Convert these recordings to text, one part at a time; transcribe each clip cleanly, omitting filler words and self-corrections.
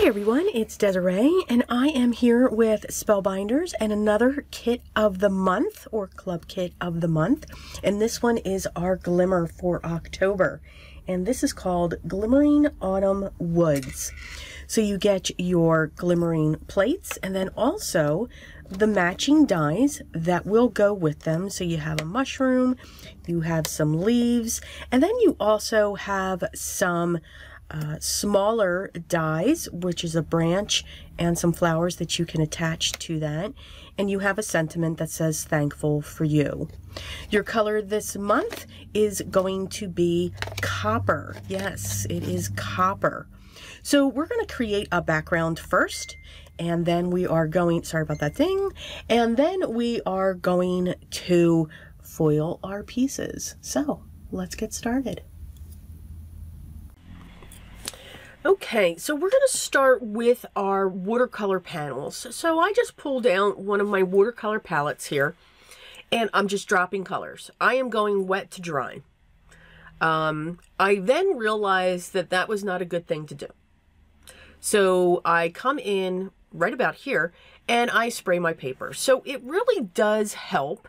Hi everyone, it's Desiree and I am here with Spellbinders and another kit of the month or club kit of the month, and this one is our Glimmer for October, and this is called Glimmering Autumn Woods. So you get your glimmering plates and then also the matching dies that will go with them. So you have a mushroom, you have some leaves, and then you also have some smaller dies, which is a branch and some flowers that you can attach to that, and you have a sentiment that says thankful for you. Your color this month is going to be copper. Yes, it is copper. So we're going to create a background first, and then we are going, sorry about that thing, and then we are going to foil our pieces. So let's get started. Okay, so we're going to start with our watercolor panels. So I just pulled out one of my watercolor palettes here, and I'm just dropping colors. I am going wet to dry. I then realized that that was not a good thing to do. So I come in right about here, and I spray my paper. So it really does help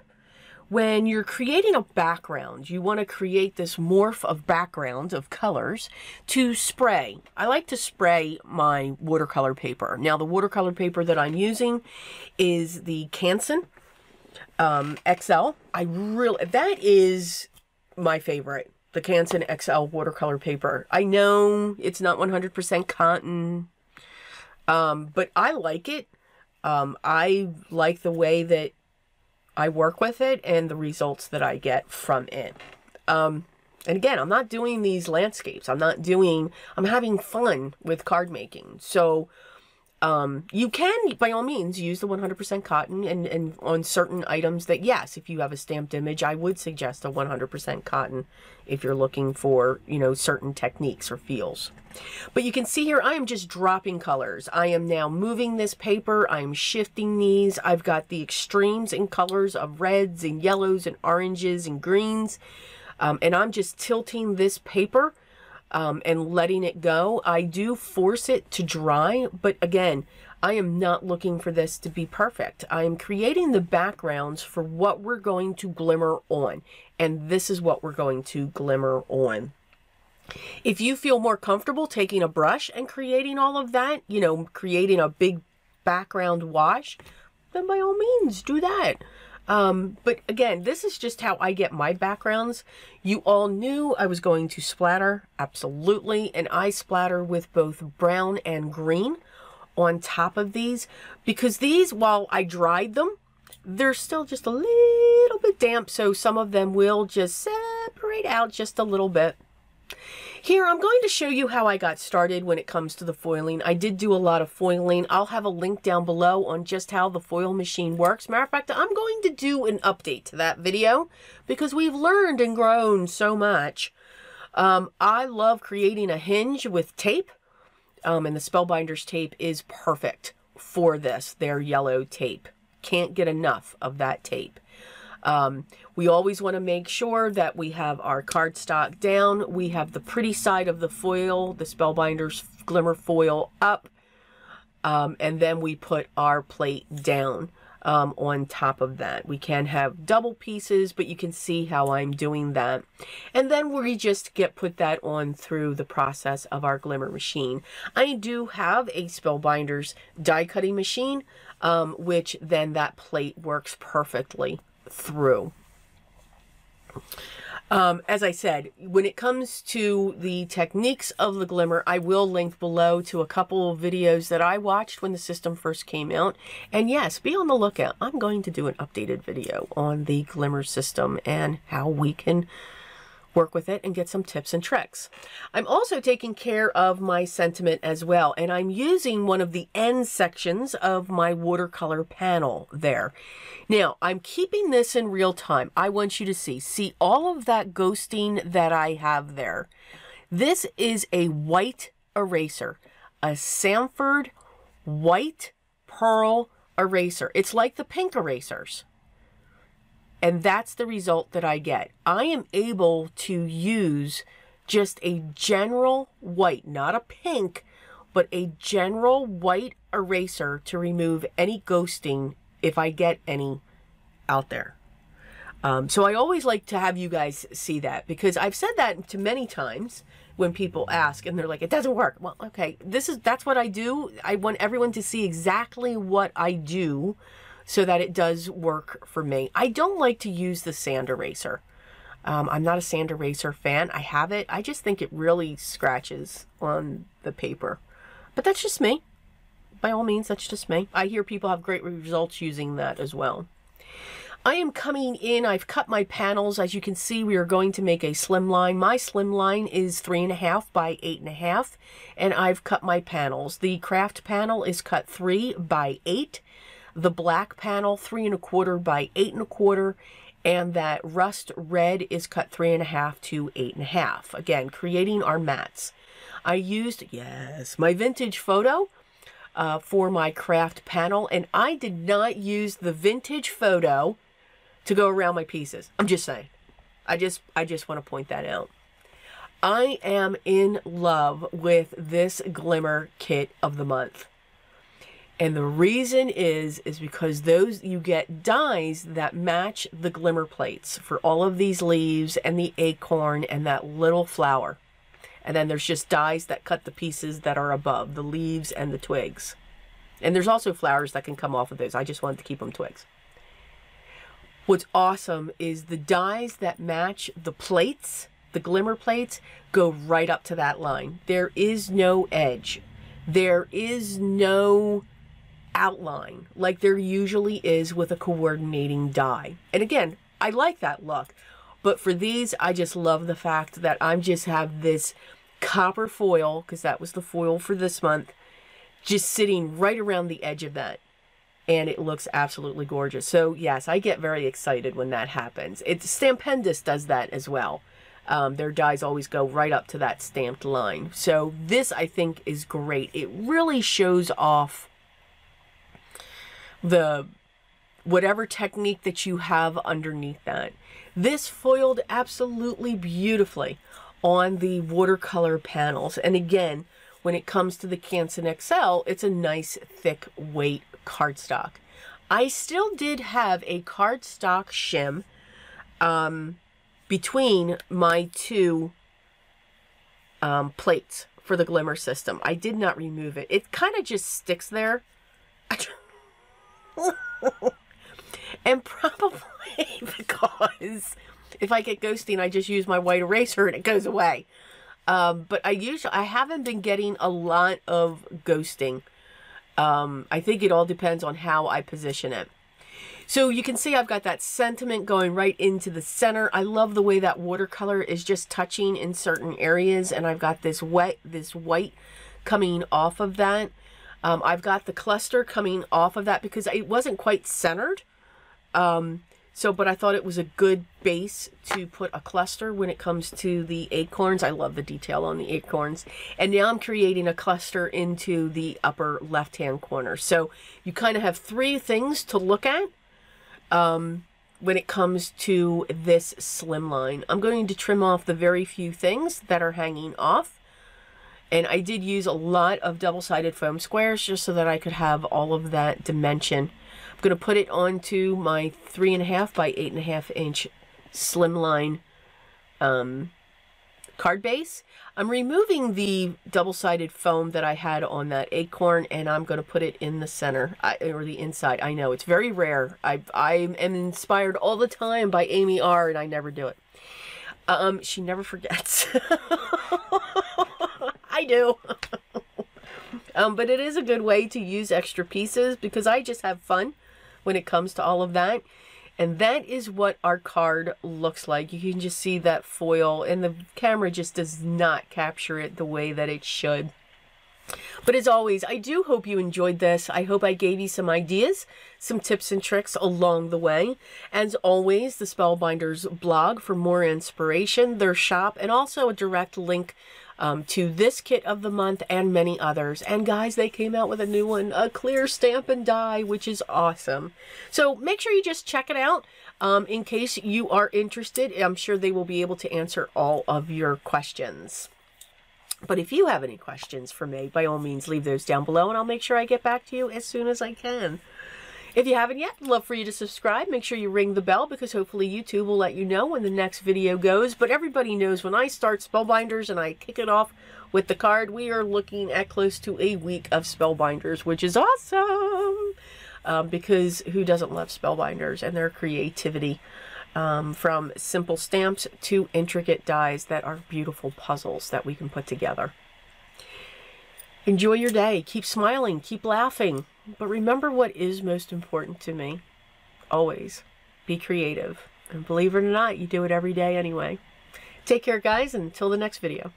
when you're creating a background. You want to create this morph of background of colors to spray. I like to spray my watercolor paper. Now the watercolor paper that I'm using is the Canson XL. That is my favorite, the Canson XL watercolor paper. I know it's not 100% cotton, but I like it. I like the way that I work with it and the results that I get from it. And again, I'm not doing these landscapes. I'm having fun with card making. So you can, by all means, use the 100% cotton and on certain items that, yes, if you have a stamped image, I would suggest a 100% cotton if you're looking for, you know, certain techniques or feels. But you can see here, I am just dropping colors. I am now moving this paper. I'm shifting these. I've got the extremes in colors of reds and yellows and oranges and greens. And I'm just tilting this paper and letting it go. I do force it to dry, but again, I am not looking for this to be perfect. I am creating the backgrounds for what we're going to glimmer on, and this is what we're going to glimmer on. If you feel more comfortable taking a brush and creating all of that, you know, creating a big background wash, then by all means do that. But again, this is just how I get my backgrounds. You all knew I was going to splatter, absolutely, and I splatter with both brown and green on top of these, because these, while I dried them, they're still just a little bit damp, so some of them will just separate out just a little bit. Here, I'm going to show you how I got started when it comes to the foiling. I did do a lot of foiling. I'll have a link down below on just how the foil machine works. Matter of fact, I'm going to do an update to that video because we've learned and grown so much. I love creating a hinge with tape, and the Spellbinders tape is perfect for this. Their yellow tape. Can't get enough of that tape. We always want to make sure that we have our cardstock down. We have the pretty side of the foil, the Spellbinders Glimmer foil up, and then we put our plate down on top of that. We can have double pieces, but you can see how I'm doing that. And then we just put that on through the process of our Glimmer machine. I do have a Spellbinders die cutting machine, which then that plate works perfectly through. As I said, when it comes to the techniques of the Glimmer, I will link below to a couple of videos that I watched when the system first came out. And yes, be on the lookout. I'm going to do an updated video on the Glimmer system and how we can work with it and get some tips and tricks. I'm also taking care of my sentiment as well, and I'm using one of the end sections of my watercolor panel there. Now, I'm keeping this in real time. I want you to see all of that ghosting that I have there. This is a white eraser, a Sanford white pearl eraser. It's like the pink erasers. And that's the result that I get. I am able to use just a general white, not a pink, but a general white eraser to remove any ghosting if I get any out there. So I always like to have you guys see that, because I've said that to many times when people ask and they're like, it doesn't work. Well, okay, that's what I do. I want everyone to see exactly what I do so that it does work for me. I don't like to use the sand eraser. I'm not a sand eraser fan. I have it. I just think it really scratches on the paper. But that's just me. By all means, that's just me. I hear people have great results using that as well. I am coming in, I've cut my panels. As you can see, we are going to make a slim line. My slim line is 3.5 by 8.5, and I've cut my panels. The craft panel is cut 3 by 8, the black panel 3.25 by 8.25, and that rust red is cut 3.5 to 8.5. Again, creating our mats. I used, yes, my vintage photo for my craft panel, and I did not use the vintage photo to go around my pieces. I'm just saying. I just want to point that out. I am in love with this Glimmer kit of the month. And the reason is because you get dies that match the glimmer plates for all of these leaves and the acorn and that little flower. And then there's just dies that cut the pieces that are above, the leaves and the twigs. And there's also flowers that can come off of those. I just wanted to keep them twigs. What's awesome is the dies that match the plates, the glimmer plates, go right up to that line. There is no edge. There is no outline like there usually is with a coordinating die. And again, I like that look. But for these, I just love the fact that I just have this copper foil, because that was the foil for this month, just sitting right around the edge of that. And it looks absolutely gorgeous. So yes, I get very excited when that happens. Stampendous does that as well. Their dies always go right up to that stamped line. So this, I think, is great. It really shows off the whatever technique that you have underneath that. This foiled absolutely beautifully on the watercolor panels. And again, when it comes to the Canson XL, it's a nice thick weight cardstock. I still did have a cardstock shim between my two plates for the Glimmer System. I did not remove it. It kind of just sticks there. And probably because if I get ghosting, I just use my white eraser and it goes away. But I haven't been getting a lot of ghosting. I think it all depends on how I position it. So you can see I've got that sentiment going right into the center. I love the way that watercolor is just touching in certain areas, and I've got this white coming off of that. I've got the cluster coming off of that because it wasn't quite centered. But I thought it was a good base to put a cluster when it comes to the acorns. I love the detail on the acorns. And now I'm creating a cluster into the upper left-hand corner. So you kind of have three things to look at when it comes to this slim line. I'm going to trim off the very few things that are hanging off. And I did use a lot of double-sided foam squares just so that I could have all of that dimension. I'm going to put it onto my 3.5 by 8.5 inch slimline card base. I'm removing the double-sided foam that I had on that acorn, and I'm going to put it in the center, or the inside. I know, it's very rare. I am inspired all the time by Amy R., and I never do it. She never forgets. I do. But it is a good way to use extra pieces because I just have fun when it comes to all of that. And that is what our card looks like. You can just see that foil, and the camera just does not capture it the way that it should. But as always, I do hope you enjoyed this. I hope I gave you some ideas, some tips and tricks along the way. As always, the Spellbinders blog for more inspiration, their shop, and also a direct link to this kit of the month and many others. And guys, they came out with a new one, a clear stamp and die, which is awesome. So make sure you just check it out in case you are interested. I'm sure they will be able to answer all of your questions. But if you have any questions for me, by all means, leave those down below, and I'll make sure I get back to you as soon as I can. If you haven't yet, I'd love for you to subscribe. Make sure you ring the bell, because hopefully YouTube will let you know when the next video goes. But everybody knows when I start Spellbinders and I kick it off with the card, we are looking at close to a week of Spellbinders, which is awesome. Because who doesn't love Spellbinders and their creativity? From simple stamps to intricate dies that are beautiful puzzles that we can put together. Enjoy your day. Keep smiling. Keep laughing. But remember what is most important to me. Always be creative. And believe it or not, you do it every day anyway. Take care, guys, and until the next video.